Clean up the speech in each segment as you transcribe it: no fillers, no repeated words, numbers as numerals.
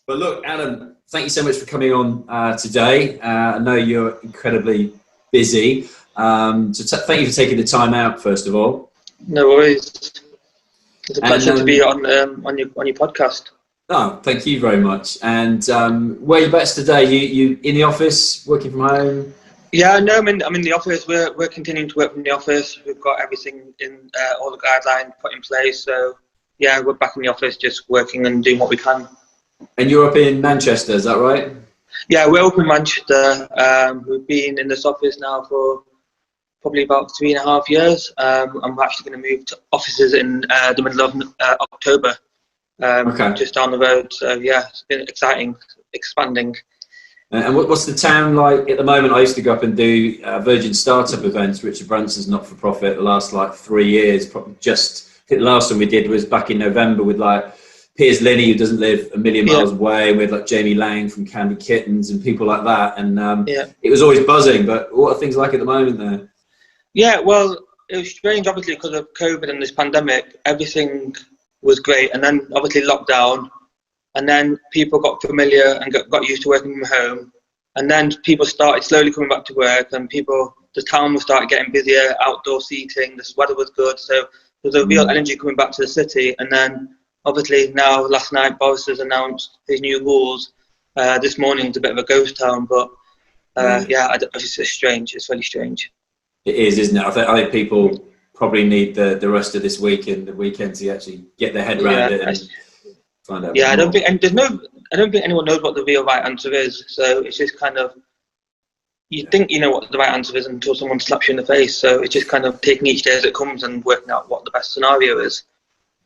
But look, Adam, thank you so much for coming on today. I know you're incredibly busy. Thank you for taking the time out, first of all. No worries. It's a pleasure to be on your podcast. Oh, thank you very much. And where are you based today? You in the office, working from home? Yeah, no, I'm in the office. We're continuing to work from the office. We've got everything in, all the guidelines put in place. So yeah, we're back in the office, just working and doing what we can. And you're up in Manchester, is that right? Yeah, we're up in Manchester. We've been in this office now for probably about 3.5 years. I'm actually going to move to offices in the middle of October, just down the road. So yeah, it's been exciting, expanding. And what's the town like at the moment? I used to go up and do Virgin Startup events, which are Branson's not-for-profit, the last 3 years. Probably I think the last one we did was back in November with Piers Linney, who doesn't live a million miles away, with Jamie Lang from Candy Kittens and people like that. And it was always buzzing. But what are things like at the moment there? Yeah, well, it was strange, obviously, because of COVID and this pandemic. Everything was great, and then obviously lockdown. And then people got familiar and got used to working from home. And then people started slowly coming back to work, and the town was started getting busier, outdoor seating, the weather was good. So there was a real energy coming back to the city. And then obviously now, last night, Boris has announced his new rules. This morning it's a bit of a ghost town, but it's strange. It's really strange. It is, isn't it? I think people probably need the rest of this week and the weekend to actually get their head around it and find out. Yeah, I don't think anyone knows what the real right answer is. So it's just kind of, you think you know what the right answer is until someone slaps you in the face. So it's just kind of taking each day as it comes and working out what the best scenario is.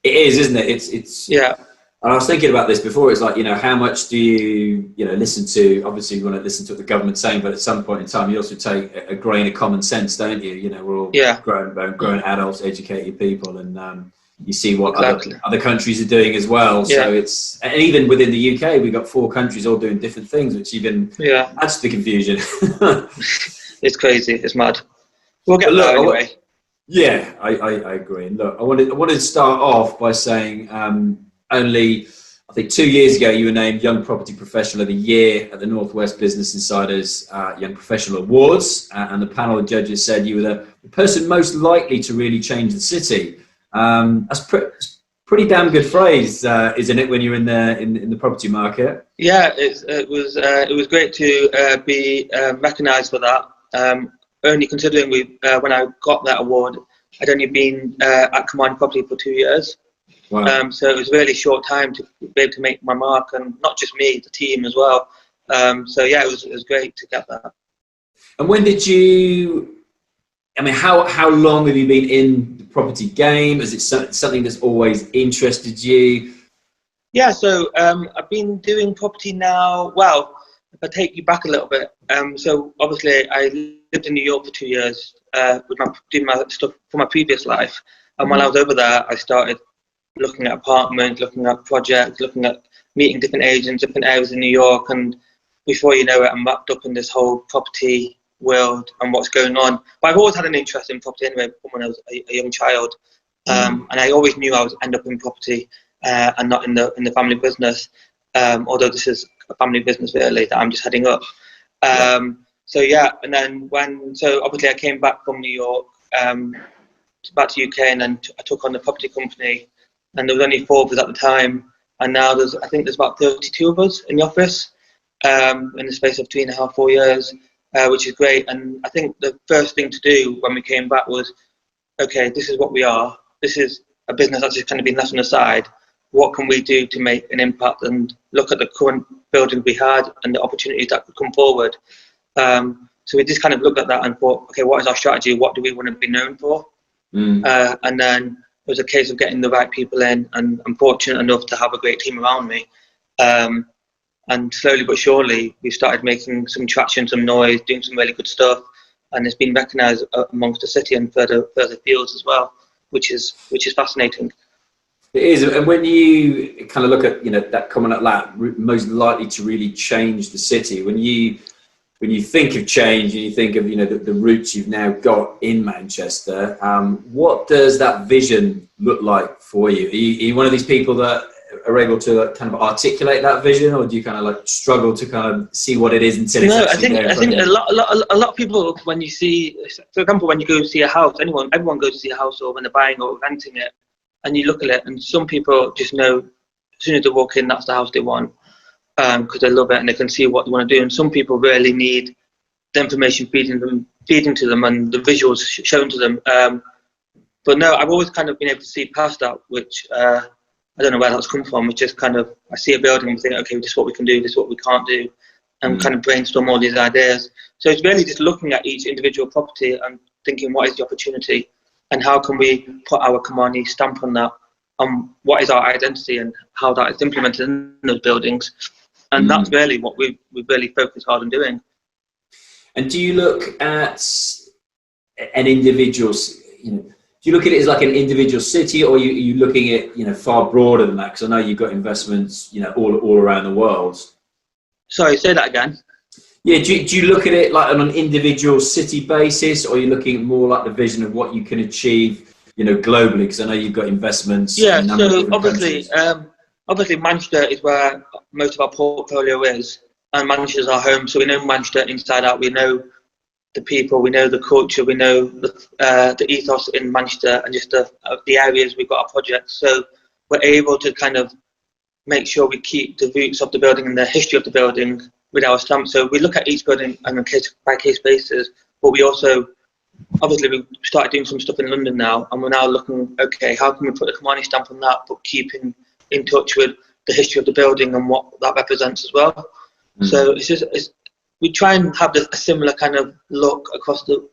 It is, isn't it? It's yeah. And I was thinking about this before. It's how much do you listen to? Obviously, you want to listen to what the government's saying, but at some point in time, you also take a grain of common sense, don't you? We're all grown adults, educated people, and you see what other countries are doing as well. So and even within the UK, we've got 4 countries all doing different things, which even adds to the confusion. It's crazy. It's mad. We'll get there anyway. Yeah, I agree. And look, I wanted to start off by saying only, I think 2 years ago, you were named Young Property Professional of the Year at the Northwest Business Insider's Young Professional Awards, and the panel of judges said you were the person most likely to really change the city. That's pretty damn good phrase, isn't it, when you're in the property market? Yeah, it was great to be recognised for that. Only considering when I got that award, I'd only been at Kamani Property for 2 years. Wow. So it was a really short time to be able to make my mark, and not just me, the team as well. So yeah, it was great to get that. And when did you? How long have you been in the property game? Is it something that's always interested you? Yeah, so I've been doing property now. Well, if I take you back a little bit, so obviously I lived in New York for 2 years, doing my stuff for my previous life, and while I was over there, I started looking at apartments, looking at projects, looking at meeting different agents, different areas in New York, and before you know it, I'm wrapped up in this whole property world and what's going on. But I've always had an interest in property anyway, when I was a young child, and I always knew I would end up in property and not in the family business. Although this is a family business really that I'm just heading up. So yeah, and then obviously I came back from New York, back to UK, and then I took on the property company. And there was only 4 of us at the time, and now I think there's about 32 of us in the office in the space of 3.5, 4 years, which is great. And I think the first thing to do when we came back was, okay, this is what we are. This is a business that's just kind of been left on the side. What can we do to make an impact and look at the current building we had and the opportunities that could come forward? So we just kind of looked at that and thought, okay, what is our strategy? What do we want to be known for? And then it was a case of getting the right people in, and I'm fortunate enough to have a great team around me. And slowly but surely, we started making some traction, some noise, doing some really good stuff, and it's been recognised amongst the city and further fields as well, which is fascinating. It is, and when you kind of look at that comment like that, most likely to really change the city. When you think of change and you think of the roots you've now got in Manchester, what does that vision look like for you? Are you one of these people that are able to kind of articulate that vision, or do you kind of like struggle to kind of see what it is until it's actually there? I think a lot of people, when you see, for example, when you go see a house, everyone goes to see a house, or when they're buying or renting it, and you look at it, and some people just know as soon as they walk in, that's the house they want, because they love it and they can see what they want to do. And some people really need the information feeding to them and the visuals shown to them. But no, I've always kind of been able to see past that, which I don't know where that's come from. It's just kind of, I see a building and think, okay, this is what we can do, this is what we can't do, and kind of brainstorm all these ideas. So it's really just looking at each individual property and thinking, what is the opportunity, and how can we put our Kamani stamp on that, and what is our identity and how that is implemented in those buildings. And that's really what we really focus hard on doing. And do you look at an individual, do you look at it as like an individual city, or are you looking at, far broader than that? Because I know you've got investments, all around the world. Sorry, say that again. Yeah, do you look at it like on an individual city basis, or are you looking at more like the vision of what you can achieve, globally? Because I know you've got investments. Yeah, in a number of so different obviously Manchester is where most of our portfolio is, and Manchester's our home, so we know Manchester inside out. We know the people, we know the culture, we know the ethos in Manchester, and just the areas we've got our projects. So we're able to kind of make sure we keep the roots of the building and the history of the building with our stamp. So we look at each building on a case-by-case basis, but we also, obviously, we started doing some stuff in London now, and we're now looking, okay, how can we put the Kamani stamp on that, but keeping in touch with the history of the building and what that represents as well. So we try and have a similar kind of look across the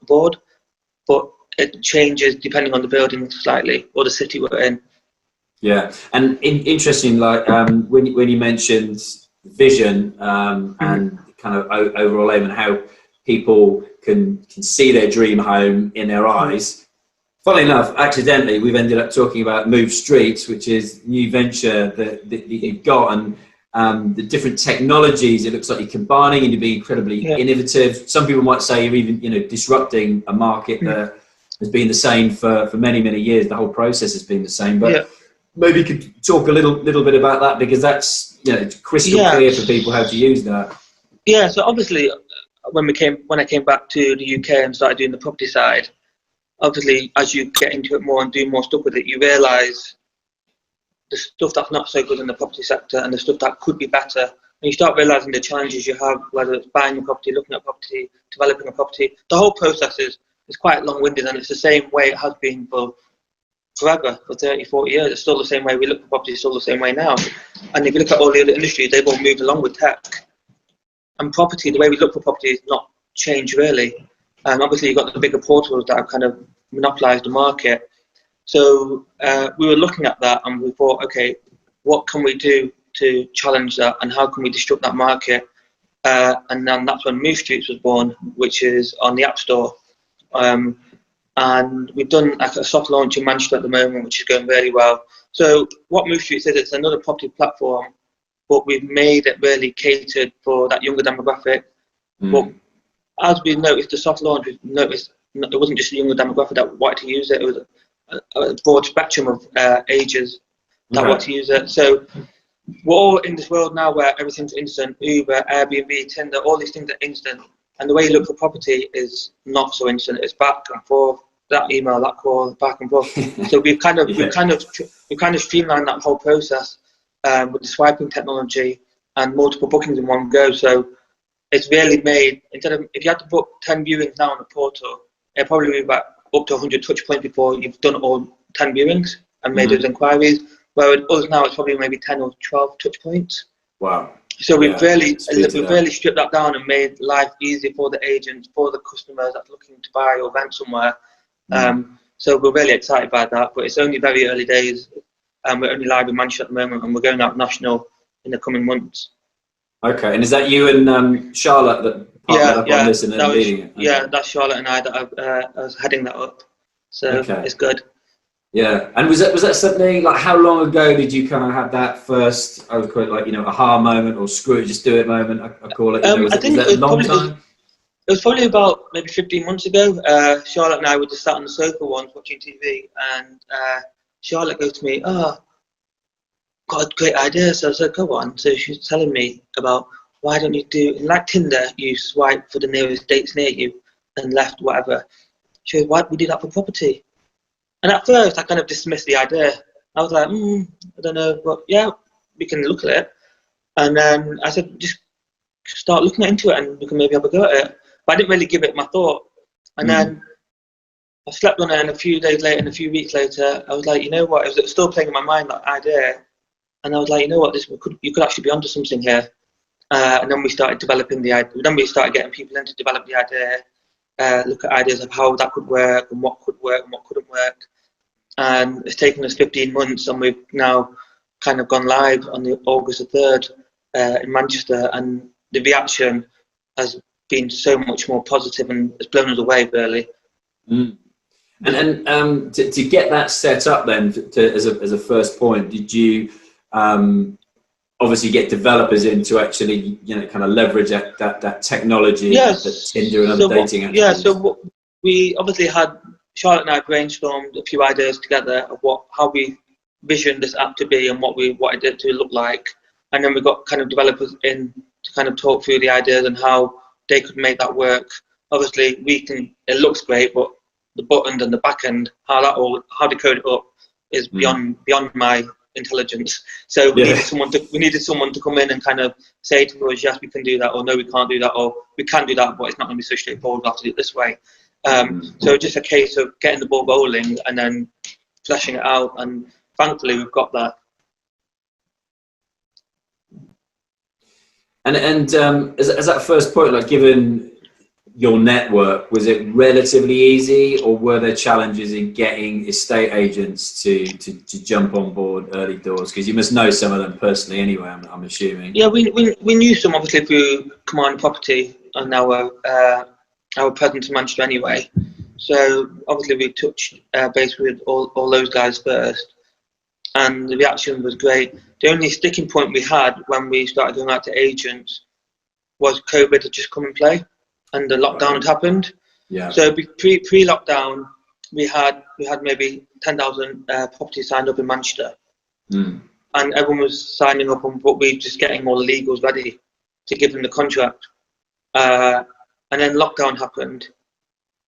board, but it changes depending on the building slightly, or the city we're in. Yeah, and interesting, like when you mentioned vision and kind of overall aim, and how people can see their dream home in their eyes. Funnily enough, accidentally, we've ended up talking about Move Streets, which is a new venture that you've got, and the different technologies. It looks like you're combining and you're being incredibly innovative. Some people might say you're even disrupting a market that has been the same for many, many years. The whole process has been the same, but maybe you could talk a little bit about that, because that's crystal clear for people how to use that. Yeah, so obviously when I came back to the UK and started doing the property side, obviously as you get into it more and do more stuff with it, you realise the stuff that's not so good in the property sector and the stuff that could be better. And you start realising the challenges you have, whether it's buying a property, looking at property, developing a property. The whole process is quite long-winded, and it's the same way it has been for forever, for 30, 40 years. It's still the same way we look for property, it's still the same way now. And if you look at all the other industries, they've all moved along with tech. And property, the way we look for property is not changed really. And obviously you've got the bigger portals that have kind of monopolised the market. So we were looking at that and we thought, okay, what can we do to challenge that, and how can we disrupt that market? And then that's when Move Streets was born, which is on the App Store. And we've done like a soft launch in Manchester at the moment, which is going really well. So what Move Streets is, it's another property platform, but we've made it really catered for that younger demographic. But as we noticed the soft launch, we've noticed it wasn't just a younger demographic that wanted to use it. It was a broad spectrum of ages that want to use it. So we're all in this world now where everything's instant. Uber, Airbnb, Tinder, all these things are instant. And the way you look for property is not so instant. It's back and forth, that email, that call, back and forth. So we've kind of streamlined that whole process with the swiping technology and multiple bookings in one go. So it's really made, instead of, if you had to book 10 viewings now on the portal, it'll probably be about up to 100 touch points before you've done all 10 viewings and made those inquiries. Where with us now, it's probably maybe 10 or 12 touch points. Wow. So we've really stripped that down and made life easy for the agents, for the customers that's looking to buy or rent somewhere. So we're really excited by that, but it's only very early days. We're only live in Manchester at the moment, and we're going out national in the coming months. Okay, and is that you and Charlotte that partnered up on this and then leading it? Okay. Yeah, that's Charlotte and I that are heading that up. So it's good. Yeah, and was that something, like how long ago did you kind of have that first, I would call it like, aha moment, or screw it, just do it moment, I call it. I think was that a long time? It was probably about maybe 15 months ago. Charlotte and I were just sat on the sofa once watching TV, and Charlotte goes to me, got a great idea. So I said, go on. So she's telling me about, why don't you do, like Tinder, you swipe for the nearest dates near you and left, whatever. She goes, why don't we do that for property? And at first, I kind of dismissed the idea. I was like, I don't know, but yeah, we can look at it. And then I said, just start looking into it and we can maybe have a go at it. But I didn't really give it my thought. And then I slept on it, and a few days later and a few weeks later, I was like, you know what, it was still playing in my mind, that idea. And I was like, you know what, you could actually be onto something here. And then we started developing the idea. Then we started getting people in to develop the idea, look at ideas of how that could work and what could work and what couldn't work. And it's taken us 15 months, and we've now kind of gone live on the August the 3rd in Manchester, and the reaction has been so much more positive and it's blown us away, really. And to get that set up then, as a first point, did you obviously get developers in to actually, you know, kind of leverage that technology, yes, that Tinder and other dating apps? Yeah, so we obviously had, Charlotte and I brainstormed a few ideas together of how we visioned this app to be and what we wanted it to look like. And then we got kind of developers in to kind of talk through the ideas and how they could make that work. Obviously, it looks great, but the buttons and the back end, how to code it up is beyond my intelligence. So we needed someone to come in and kind of say to us, yes, we can do that, or no, we can't do that, or we can do that, but it's not going to be so straightforward. We'll have to do it this way. So just a case of getting the ball rolling and then fleshing it out, and thankfully we've got that. And as that first point, like, given your network, was it relatively easy, or were there challenges in getting estate agents to jump on board early doors? Because you must know some of them personally anyway, I'm assuming. Yeah, we knew some obviously through Kamani Property and our presence in Manchester anyway. So obviously we touched base with all those guys first, and the reaction was great. The only sticking point we had when we started going out to agents was COVID had just come in play, and the lockdown had happened. Yeah. So pre-lockdown, we had maybe 10,000 properties signed up in Manchester, and everyone was signing up, but we were just getting all the legals ready to give them the contract. And then lockdown happened,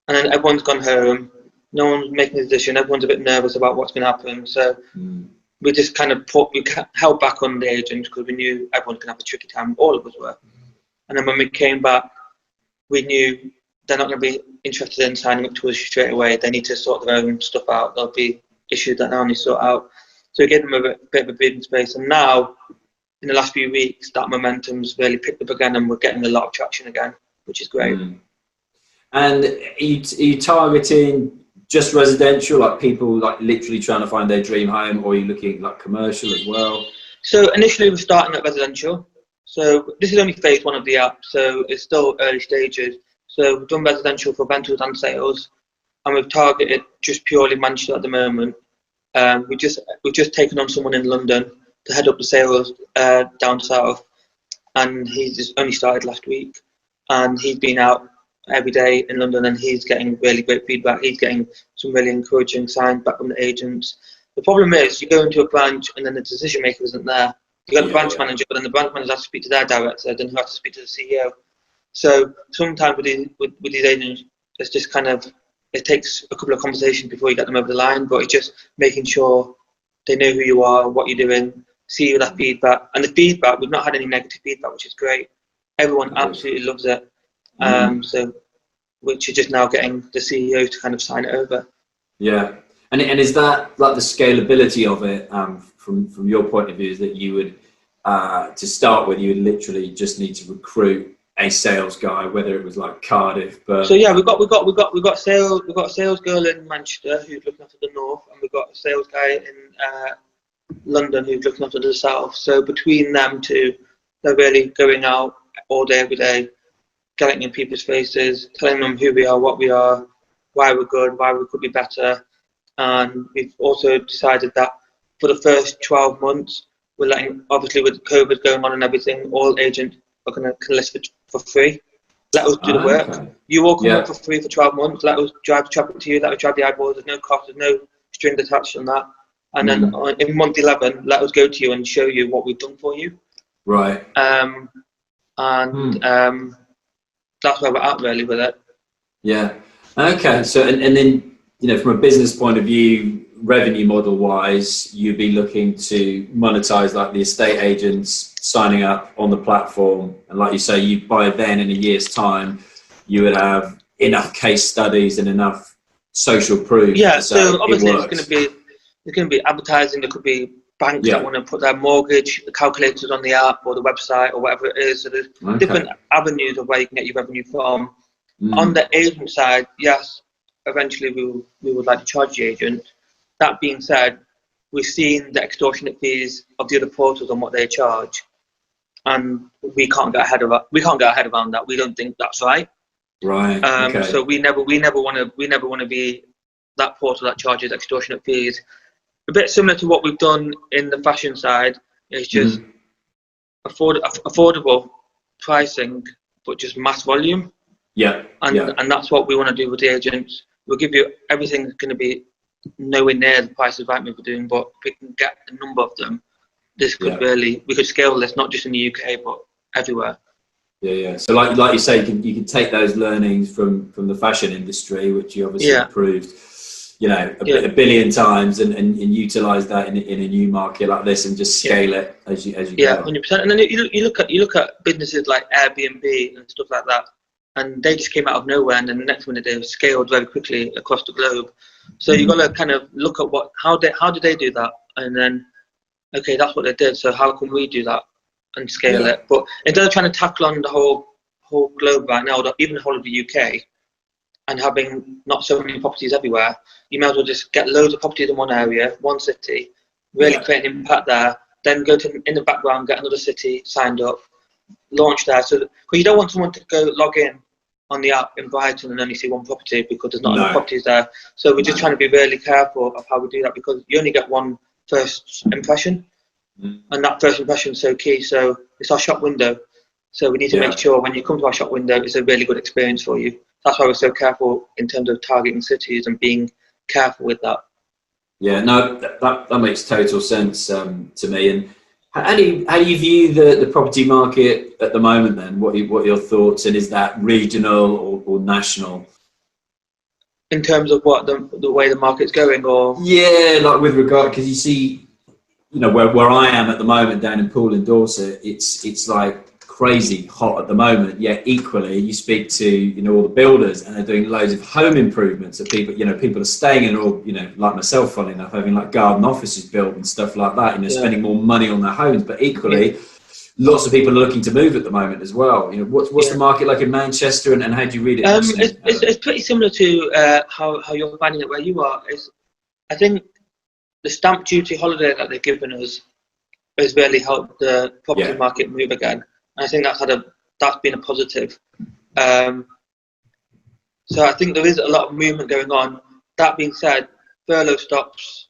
and then everyone's gone home. No one's making a decision. Everyone's a bit nervous about what's going to happen. So we just kind of held back on the agents because we knew everyone's going to have a tricky time. All of us were. And then when we came back, we knew they're not going to be interested in signing up to us straight away. They need to sort their own stuff out. There'll be issues that they only sort out. So we gave them a bit of a breathing space. And now, in the last few weeks, that momentum's really picked up again, and we're getting a lot of traction again, which is great. And are you targeting just residential, like people like literally trying to find their dream home, or are you looking like commercial as well? So initially we're starting at residential. So this is only phase 1 of the app, so it's still early stages. So we've done residential for rentals and sales, and we've targeted just purely Manchester at the moment. We've just taken on someone in London to head up the sales down south, and he's just only started last week, and he's been out every day in London, and he's getting really great feedback. He's getting some really encouraging signs back from the agents. The problem is you go into a branch and then the decision maker isn't there. You got the branch manager, but then the branch manager has to speak to their director, then you have to speak to the CEO. So sometimes with these agents, it's just kind of, it takes a couple of conversations before you get them over the line, but it's just making sure they know who you are, what you're doing, see that feedback. And the feedback, we've not had any negative feedback, which is great. Everyone absolutely loves it. So, which is just now getting the CEO to kind of sign it over. Yeah. And is that like the scalability of it, from your point of view, is that you would, to start with, you would literally just need to recruit a sales guy, whether it was like Cardiff, but... So yeah, we've got a sales girl in Manchester who's looking after the north, and we've got a sales guy in London who's looking after the south. So between them two, they're really going out all day, every day, getting in people's faces, telling them who we are, what we are, why we're good, why we could be better. And we've also decided that for the first 12 months, we're letting, obviously with COVID going on and everything, all agents are going to list for free. Let us do the work. Okay. You all come up for free for 12 months. Let us drive the traffic to you. Let us drive the eyeballs. There's no cost. There's no strings attached on that. and then in month 11, let us go to you and show you what we've done for you. Right. That's where we're at really with it. Yeah. Okay. So, and then, you know, from a business point of view, revenue model wise, you'd be looking to monetize like the estate agents signing up on the platform. And like you say, you by then in a year's time, you would have enough case studies and enough social proof. Yeah. So obviously it's going to be advertising. There could be banks that want to put their mortgage calculators on the app or the website or whatever it is. So there's different avenues of where you can get your revenue from. On the agent side, yes, eventually we would like to charge the agent. That being said, we've seen the extortionate fees of the other portals on what they charge, and we can't get ahead around that. We don't think that's right. Right. So we never want to be that portal that charges extortionate fees. A bit similar to what we've done in the fashion side. It's just affordable pricing, but just mass volume. Yeah. And that's what we want to do with the agents. We'll give you everything that's going to be nowhere near the prices right we're doing, but if we can get a number of them, this could we could scale this not just in the UK but everywhere. Yeah. So like you say, you can take those learnings from the fashion industry, which you obviously improved, you know, a billion times, and utilize that in a new market like this, and just scale it as you go. 100%. And then you look at businesses like Airbnb and stuff like that, and they just came out of nowhere, and then the next minute they've scaled very quickly across the globe. So you've got to kind of look at how did they do that, and then okay, that's what they did. So how can we do that and scale it? But instead of trying to tackle on the whole globe right now, even the whole of the UK, and having not so many properties everywhere, you may as well just get loads of properties in one area, one city, really create an impact there. Then go to in the background, get another city signed up, launch there. So because you don't want someone to go log in on the app in Brighton and only see one property because there's not enough properties there. So we're just trying to be really careful of how we do that, because you only get one first impression, and that first impression is so key. So it's our shop window. So we need to make sure when you come to our shop window, it's a really good experience for you. That's why we're so careful in terms of targeting cities and being careful with that. Yeah, no, that makes total sense to me. And how do you view the property market at the moment then? What are your thoughts, and is that regional or national? In terms of what the way the market's going, or like with regard, because you see, you know, where I am at the moment down in Poole in Dorset, it's like crazy hot at the moment. Yet equally, you speak to, you know, all the builders, and they're doing loads of home improvements that people are staying in, or, you know, like myself, funny enough, having like garden offices built and stuff like that, you know, spending more money on their homes. But equally, lots of people are looking to move at the moment as well. You know, what's the market like in Manchester, and how do you read it? It's pretty similar to how you're finding it where you are. I think the stamp duty holiday that they've given us has really helped the property market move again. I think that's been a positive. So I think there is a lot of movement going on. That being said, furlough stops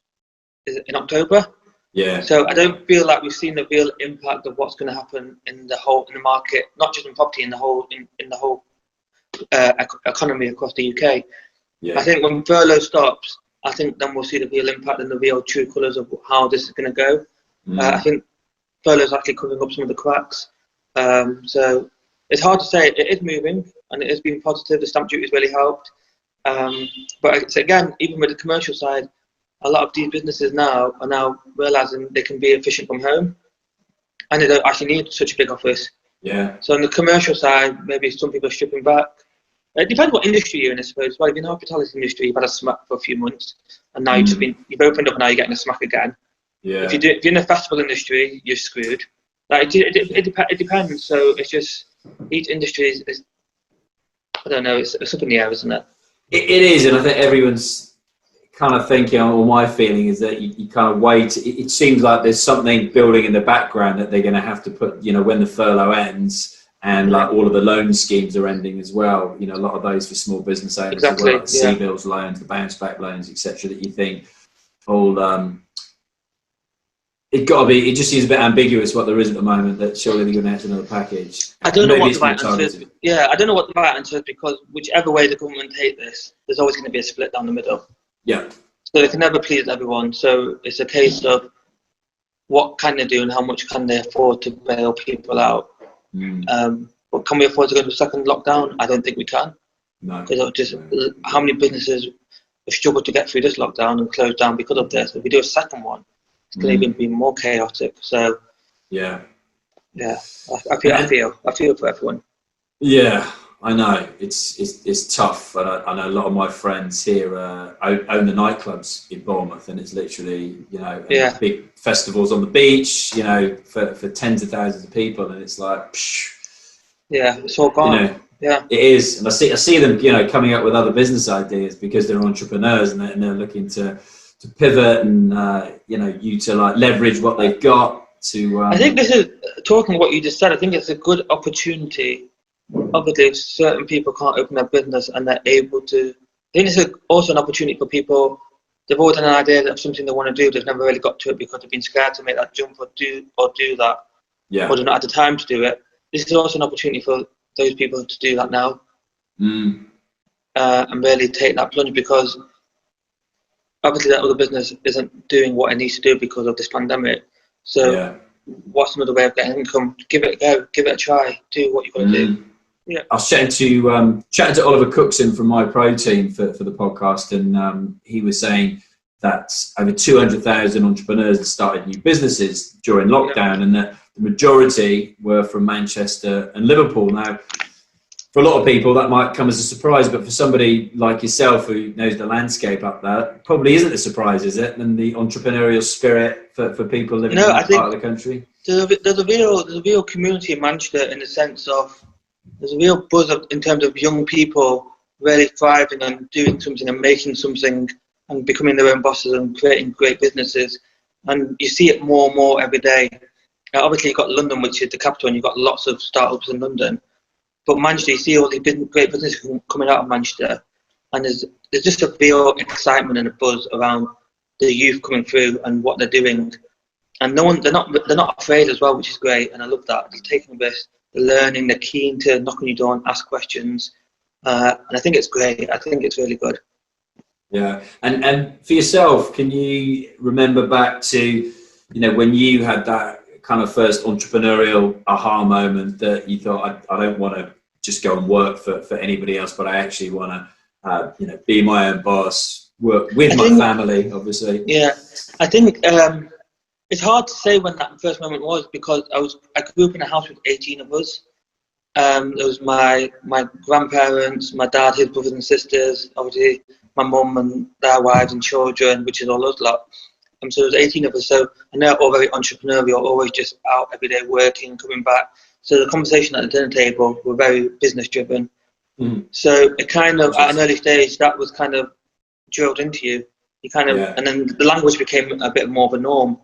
in October. Yeah. So I don't feel like we've seen the real impact of what's going to happen in the market, not just in property, in the whole economy across the UK. Yeah. I think when furlough stops, I think then we'll see the real impact and the real true colours of how this is going to go. I think furlough's actually covering up some of the cracks. So it's hard to say. It is moving, and it has been positive. The stamp duty has really helped. But it's, again, even with the commercial side, a lot of these businesses now are now realising they can be efficient from home, and they don't actually need such a big office. Yeah. So on the commercial side, maybe some people are stripping back. It depends what industry you're in, I suppose. Well, if you're in the hospitality industry, you've had a smack for a few months, and now you've opened up, and now you're getting a smack again. Yeah. If you're in the festival industry, you're screwed. Like it depends. So it's just each industry is I don't know. It's up in the air, isn't it? It is, and I think everyone's kind of thinking, or my feeling is that you kind of wait. It seems like there's something building in the background that they're going to have to put, you know, when the furlough ends, and like all of the loan schemes are ending as well. You know, a lot of those for small business owners as well, like the CBILS loans, the bounce back loans, etc. That you think all. It just seems a bit ambiguous what there is at the moment, that surely they're going to have another package. I don't know what the right answer is. Yeah, I don't know what the right answer is, because whichever way the government take this, there's always going to be a split down the middle. Yeah. So they can never please everyone. So it's a case of what can they do and how much can they afford to bail people out. But can we afford to go into a second lockdown? I don't think we can. No. Because how many businesses have struggled to get through this lockdown and closed down because of this? If we do a second one, it's going to even be more chaotic. So yeah, I feel for everyone. Yeah, I know it's tough. I know a lot of my friends here own the nightclubs in Bournemouth, and it's literally big festivals on the beach, for tens of thousands of people, and it's like, it's all gone. It is, and I see them, coming up with other business ideas because they're entrepreneurs and they're looking to pivot and utilize leverage what they've got to. I think this is talking what you just said. I think it's a good opportunity. Obviously, if certain people can't open their business and they're able to, I think it's also an opportunity for people. They've always had an idea of something they want to do. They've never really got to it because they've been scared to make that jump or do that. Yeah. Or they've not had the time to do it. This is also an opportunity for those people to do that now. And really take that plunge, because obviously that other business isn't doing what it needs to do because of this pandemic. So what's another way of getting income? Give it a go. Give it a try. Do what you've got to do. Yeah. I was chatting to Oliver Cookson from My Protein for the podcast, and he was saying that over 200,000 entrepreneurs had started new businesses during lockdown, and that the majority were from Manchester and Liverpool. Now, for a lot of people, that might come as a surprise, but for somebody like yourself who knows the landscape up there, it probably isn't a surprise, is it? And the entrepreneurial spirit for people living in that part of the country. There's a real community in Manchester, in the sense of there's a real buzz in terms of young people really thriving and doing something and making something and becoming their own bosses and creating great businesses. And you see it more and more every day. Obviously, you've got London, which is the capital, and you've got lots of startups in London. But Manchester, you see all these great businesses coming out of Manchester, and there's just a real excitement and a buzz around the youth coming through and what they're doing. And they're not afraid as well, which is great, and I love that. They're taking risks, they're learning, they're keen to knock on your door and ask questions, and I think it's great. I think it's really good. Yeah, and for yourself, can you remember back to when you had that kind of first entrepreneurial aha moment that you thought, I don't want to just go and work for anybody else, but I actually want to be my own boss, work with my family, obviously. Yeah, I think it's hard to say when that first moment was, because I grew up in a house with 18 of us. There was my grandparents, my dad, his brothers and sisters, obviously my mum and their wives and children, which is all us lot. So there's 18 of us, so and they're all very entrepreneurial, always just out every day working, coming back. So the conversation at the dinner table were very business driven. So it kind of, at an early stage, that was kind of drilled into you. And then the language became a bit more of a norm.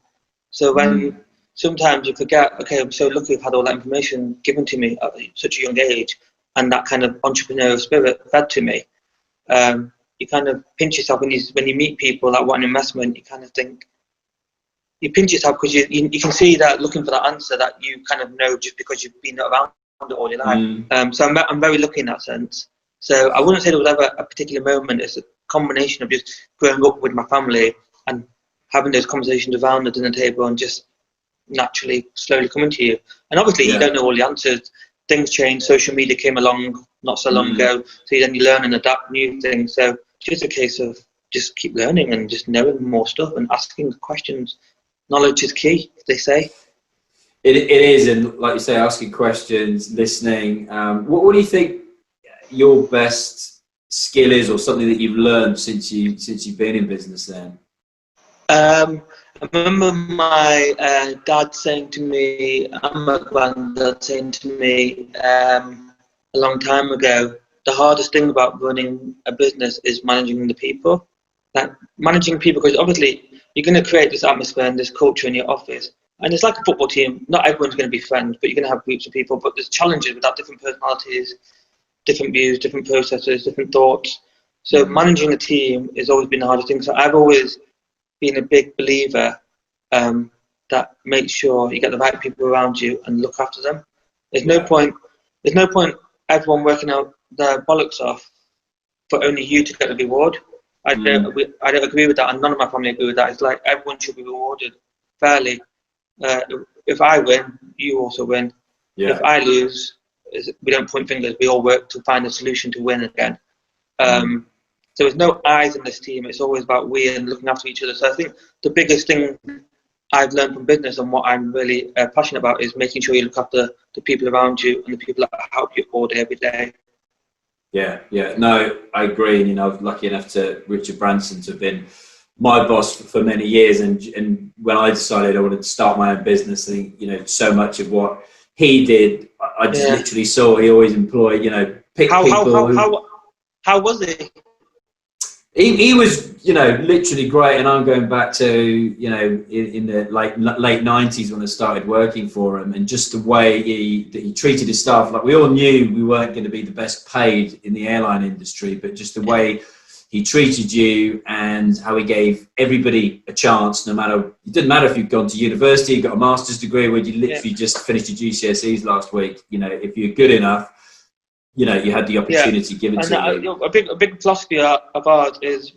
So when sometimes you forget, okay, I'm so lucky I've had all that information given to me at such a young age, and that kind of entrepreneurial spirit fed to me. You kind of pinch yourself when you meet people that want an investment. You kind of think, you pinch yourself because you can see that looking for that answer that you kind of know just because you've been around it all your life. So I'm very lucky in that sense. So I wouldn't say there was ever a particular moment. It's a combination of just growing up with my family and having those conversations around the dinner table and just naturally, slowly coming to you. And obviously, you don't know all the answers. Things change. Social media came along not so long ago. So then you learn and adapt new things. So it's just a case of just keep learning and just knowing more stuff and asking questions. Knowledge is key, they say. It is, and like you say, asking questions, listening. What do you think your best skill is, or something that you've learned since you've been in business then? I remember my dad saying to me, and my granddad saying to me a long time ago, the hardest thing about running a business is managing the people. Like managing people, because obviously you're going to create this atmosphere and this culture in your office. And it's like a football team. Not everyone's going to be friends, but you're going to have groups of people. But there's challenges with that, different personalities, different views, different processes, different thoughts. So managing a team has always been the hardest thing. So I've always been a big believer that make sure you get the right people around you and look after them. There's no point everyone working out their bollocks off for only you to get the reward. I don't agree with that, and none of my family agree with that. It's like everyone should be rewarded fairly. If I win, you also win. Yeah. If I lose, we don't point fingers. We all work to find a solution to win again. So there's no I's in this team. It's always about we and looking after each other. So I think the biggest thing I've learned from business and what I'm really passionate about is making sure you look after the people around you and the people that help you all day, every day. Yeah, no, I agree. And, I was lucky enough to Richard Branson to have been my boss for many years. And when I decided I wanted to start my own business, I think, so much of what he did, I just literally saw. He always employed, pick people. How was he? He was, literally great. And I'm going back to, in the late 90s when I started working for him, and just the way he treated his staff. Like, we all knew we weren't going to be the best paid in the airline industry, but just the way he treated you and how he gave everybody a chance, no matter, it didn't matter if you'd gone to university, you got a master's degree, where you literally just finished your GCSEs last week. If you're good enough, you had the opportunity given to you. A big philosophy of ours is,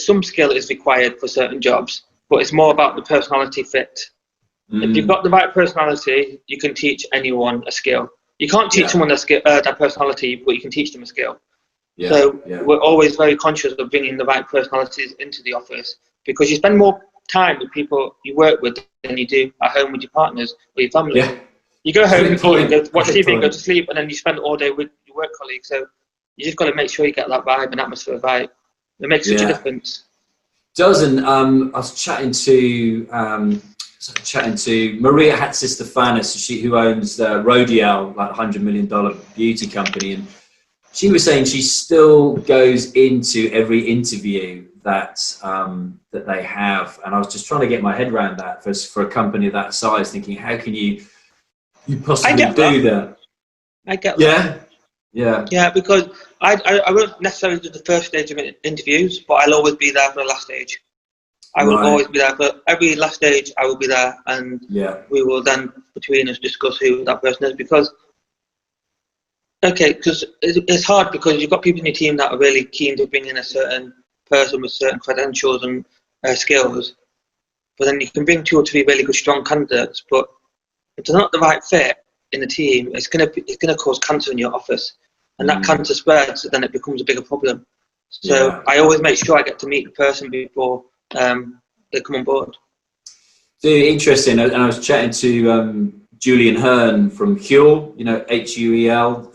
some skill is required for certain jobs, but it's more about the personality fit. If you've got the right personality, you can teach anyone a skill. You can't teach someone that personality, but you can teach them a skill. We're always very conscious of bringing the right personalities into the office, because you spend more time with people you work with than you do at home with your partners or your family. Yeah. You go home, watch TV and go to sleep, and then you spend all day with your work colleagues. So you just got to make sure you get that vibe and atmosphere right. It makes such a difference. Doesn't I was chatting to Maria Hatzister-Fanis, who owns Rodial, like $100 million beauty company, and she was saying she still goes into every interview that they have, and I was just trying to get my head around that for a company that size, thinking, how can you possibly do that? I get that. Yeah, because I won't necessarily do the first stage of interviews, but I'll always be there for the last stage. I will always be there for every last stage. I will be there, and we will then between us discuss who that person is. Because it's hard, because you've got people in your team that are really keen to bring in a certain person with certain credentials and skills, but then you can bring 2 or 3 really good, strong candidates, but if they're not the right fit in the team, it's gonna cause cancer in your office, and that cancer spreads, so then it becomes a bigger problem. So I always make sure I get to meet the person before they come on board. So interesting. And I was chatting to Julian Hearn from Huel, HUEL,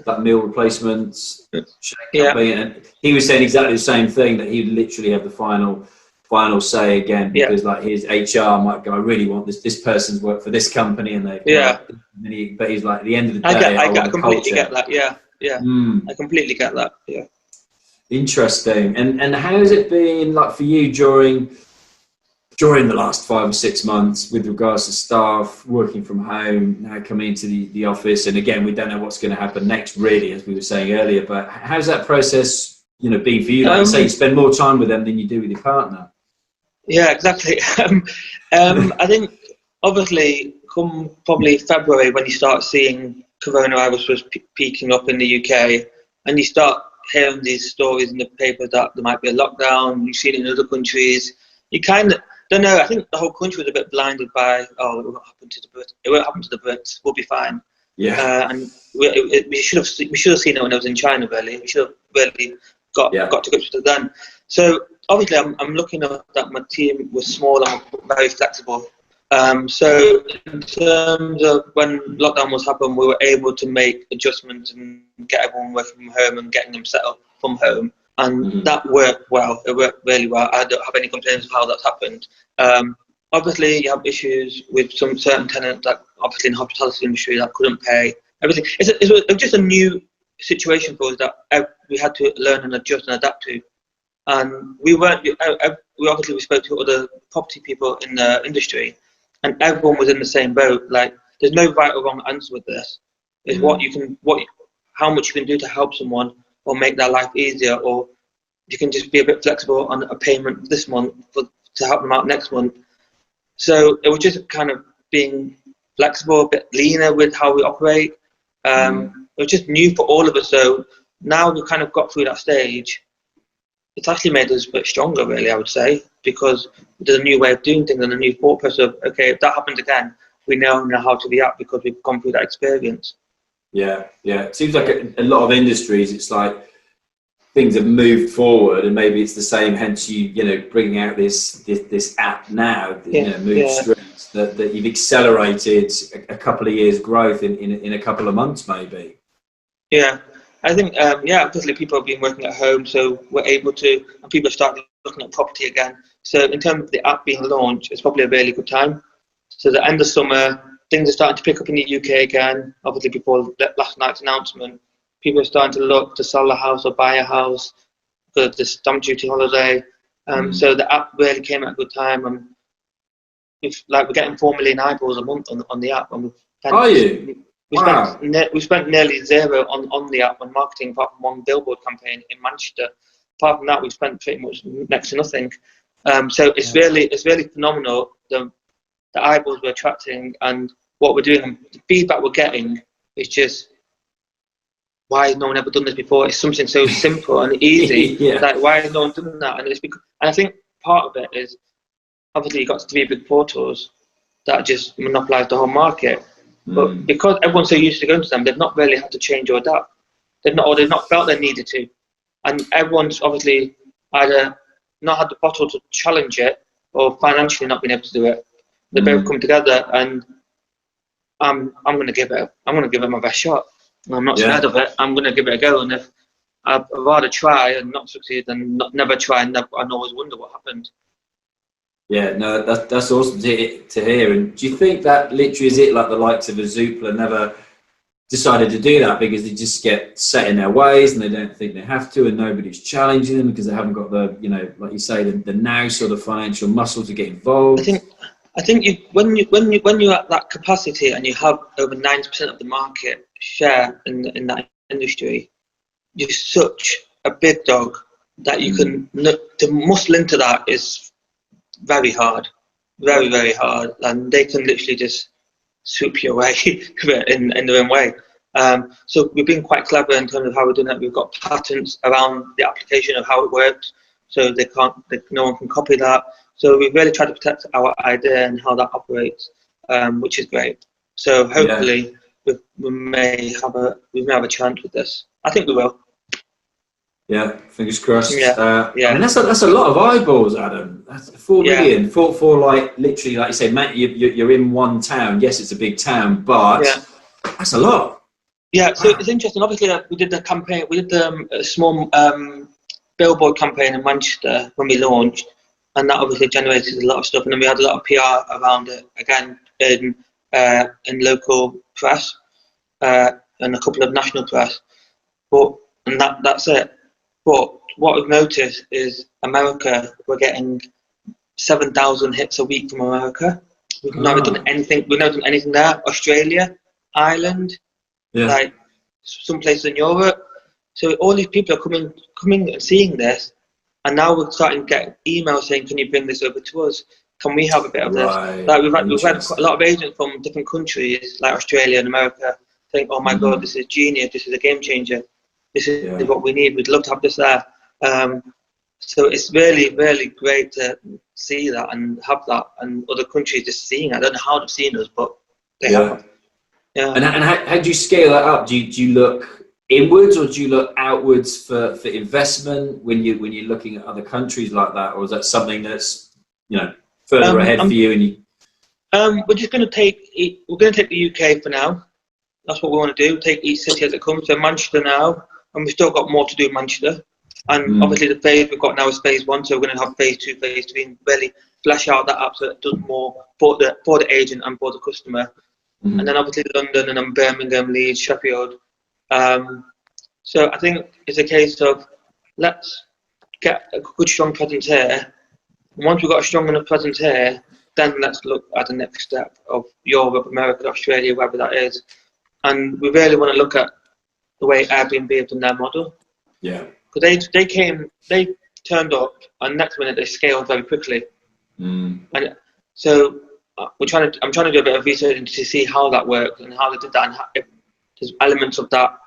that meal replacement company, and he was saying exactly the same thing, that he'd literally have the final say again, because like his HR might go, I really want this person's worked for this company, and they but he's like, at the end of the day, I completely get that. I completely get that. Interesting. And how has it been like for you during the last 5 or 6 months with regards to staff working from home, now coming into the office? And again, we don't know what's going to happen next, really, as we were saying earlier, but how's that process been for you? Like you say, you spend more time with them than you do with your partner. Yeah, exactly. I think obviously come probably February, when you start seeing coronavirus was peaking up in the UK, and you start hearing these stories in the paper that there might be a lockdown, you've seen it in other countries, you kind of don't know. I think the whole country was a bit blinded by, it won't happen to the Brits. It won't happen to the Brits. We'll be fine. And we should have seen it when I was in China. Really, we should have really got to grips with it then. So obviously, I'm looking at that my team was small and very flexible. So in terms of when lockdown was happening, we were able to make adjustments and get everyone working from home and getting them set up from home. And that worked well. It worked really well. I don't have any complaints of how that's happened. Obviously, you have issues with some certain tenants, that obviously in the hospitality industry, that couldn't pay everything. It was just a new situation for us that we had to learn and adjust and adapt to. And we spoke to other property people in the industry, and everyone was in the same boat. Like, there's no right or wrong answer with this. It's how much you can do to help someone or make their life easier, or you can just be a bit flexible on a payment this month to help them out next month. So it was just kind of being flexible, a bit leaner with how we operate. It was just new for all of us. So now we've kind of got through that stage. it's actually made us a bit stronger, really, I would say, because there's a new way of doing things and a new thought process of, okay, if that happens again, we know how to react because we've gone through that experience. Yeah, yeah. It seems like a lot of industries, it's like things have moved forward, and maybe it's the same. Hence, bringing out this app now, Move Streets, that you've accelerated a couple of years' growth in a couple of months, maybe. Yeah, I think obviously people have been working at home, so we're able to, and people have started looking at property again. So in terms of the app being launched, it's probably a really good time. So the end of summer, things are starting to pick up in the UK again. Obviously, before last night's announcement, people are starting to look to sell a house or buy a house because of the stamp duty holiday. So the app really came at a good time, and we're getting 4 million eyeballs a month on the app. And Are you? We spent nearly zero on the app on marketing, apart from one billboard campaign in Manchester. Apart from that, we spent pretty much next to nothing. So it's really phenomenal the eyeballs we're attracting and what we're doing. And the feedback we're getting is just, why has no one ever done this before? It's something so simple and easy. Yeah. Like, why has no one done that? And I think part of it is, obviously you got 3 big portals that just monopolise the whole market. But because everyone's so used to going to them, they've not really had to change or adapt. They've not felt they needed to. And everyone's obviously either not had the bottle to challenge it or financially not been able to do it. They both come together, and I'm going to give it my best shot. I'm not scared of it. I'm going to give it a go. And if I'd rather try and not succeed than never try and always wonder what happened. Yeah, no, that's awesome to hear. And do you think that literally is it? Like the likes of a Zoopla never decided to do that because they just get set in their ways and they don't think they have to, and nobody's challenging them because they haven't got the, like you say, the now sort of financial muscle to get involved. I think when you're at that capacity and you have over 90% of the market share in that industry, you're such a big dog that you can to muscle into that is very hard, very, very hard, and they can literally just swoop you away in their own way. So we've been quite clever in terms of how we're doing that. We've got patents around the application of how it works, so no one can copy that. So we've really tried to protect our idea and how that operates, which is great. So hopefully we may have a chance with this. I think we will. Yeah, fingers crossed. Yeah. I mean, that's a lot of eyeballs, Adam. That's 4 million for like literally, like you say, mate. You're in one town. Yes, it's a big town, but that's a lot. Yeah. So it's interesting. Obviously, we did the campaign. We did the small billboard campaign in Manchester when we launched, and that obviously generated a lot of stuff. And then we had a lot of PR around it again in local press and a couple of national press. And that's it. But what we've noticed is America, we're getting 7,000 hits a week from America. We've never done anything. We've never done anything there. Australia, Ireland, like some places in Europe. So all these people are coming and seeing this, and now we're starting to get emails saying, "Can you bring this over to us? Can we have a bit of this?" Like we've had a lot of agents from different countries, like Australia and America, saying, "Oh my God, this is genius! This is a game changer. This is what we need. We'd love to have this there." So it's really, really great to see that and have that, and other countries just seeing it. I don't know how they've seen us, but they have. Yeah. And how do you scale that up? Do you look inwards or do you look outwards for investment when you're looking at other countries like that, or is that something that's further ahead for you? And we're just going to take the UK for now. That's what we want to do. Take each city as it comes. So Manchester now, and we've still got more to do in Manchester. And obviously the phase we've got now is phase 1, so we're going to have phase 2, phase 3, and really flesh out that app so it does more for the agent and for the customer. And then obviously London, and then Birmingham, Leeds, Sheffield. So I think it's a case of let's get a good strong presence here. And once we've got a strong enough presence here, then let's look at the next step of Europe, America, Australia, wherever that is. And we really want to look at the way Airbnb have done their model. Yeah. Because they turned up, and next minute they scaled very quickly. And so I'm trying to do a bit of research to see how that works and how they did that, and if there's elements of that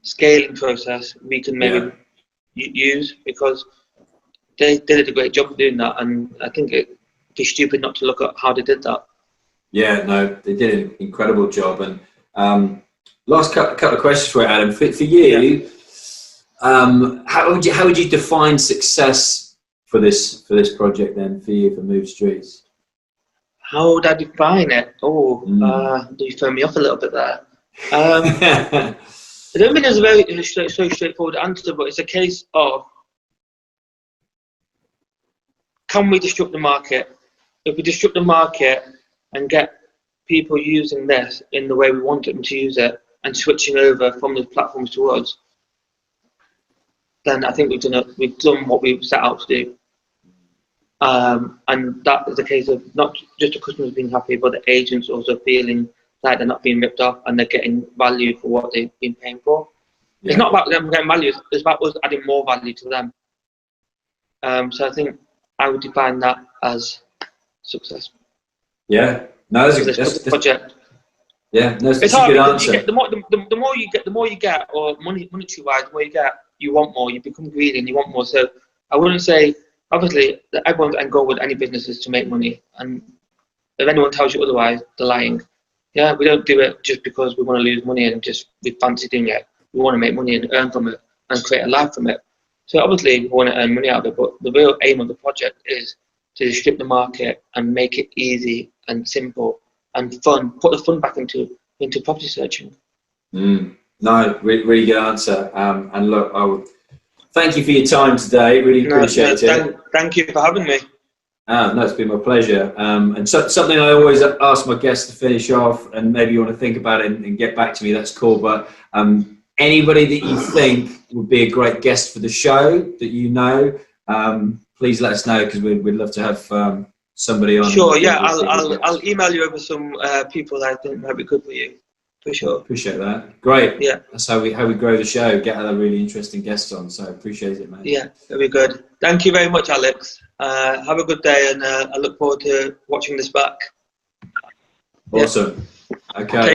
scaling process we can maybe use, because they did a great job of doing that, and I think it'd be stupid not to look at how they did that. Yeah, no, they did an incredible job. And last couple of questions for you, Adam. For you, how would you define success for this project then for you, for Move Streets? How would I define it? You throw me off a little bit there. I don't think there's a very straightforward answer, but it's a case of, can we disrupt the market? If we disrupt the market and get people using this in the way we want them to use it and switching over from the platforms to us, then I think we've done what we've set out to do. And that is a case of not just the customers being happy, but the agents also feeling like they're not being ripped off and they're getting value for what they've been paying for. Yeah. It's not about them getting value, it's about us adding more value to them. So I think I would define that as success. Yeah, no, that's a project. Yeah, no, it's hard because you get, the more you get, or monetary wise, the more you get, you want more. You become greedy and you want more. So I wouldn't say, obviously, that everyone's end goal with any business is to make money. And if anyone tells you otherwise, they're lying. Yeah, we don't do it just because we want to lose money and just we fancy doing it. We want to make money and earn from it and create a life from it. So obviously we want to earn money out of it, but the real aim of the project is to strip the market and make it easy and simple and fun. Put the fun back into property searching. No, really good answer. And look, I would thank you for your time today. Really appreciate it. Thank you for having me. No, it's been my pleasure. And something I always ask my guests to finish off, and maybe you want to think about it and get back to me, that's cool. But anybody that you think would be a great guest for the show that you know, please let us know, because we'd love to have somebody on. Sure, yeah, I'll email you over some people that I think might be good for you. For sure. Appreciate that. Great. Yeah. That's how we grow the show, get other really interesting guests on. So appreciate it, mate. Yeah, very good. Thank you very much, Alex. Have a good day, and I look forward to watching this back. Awesome. Okay.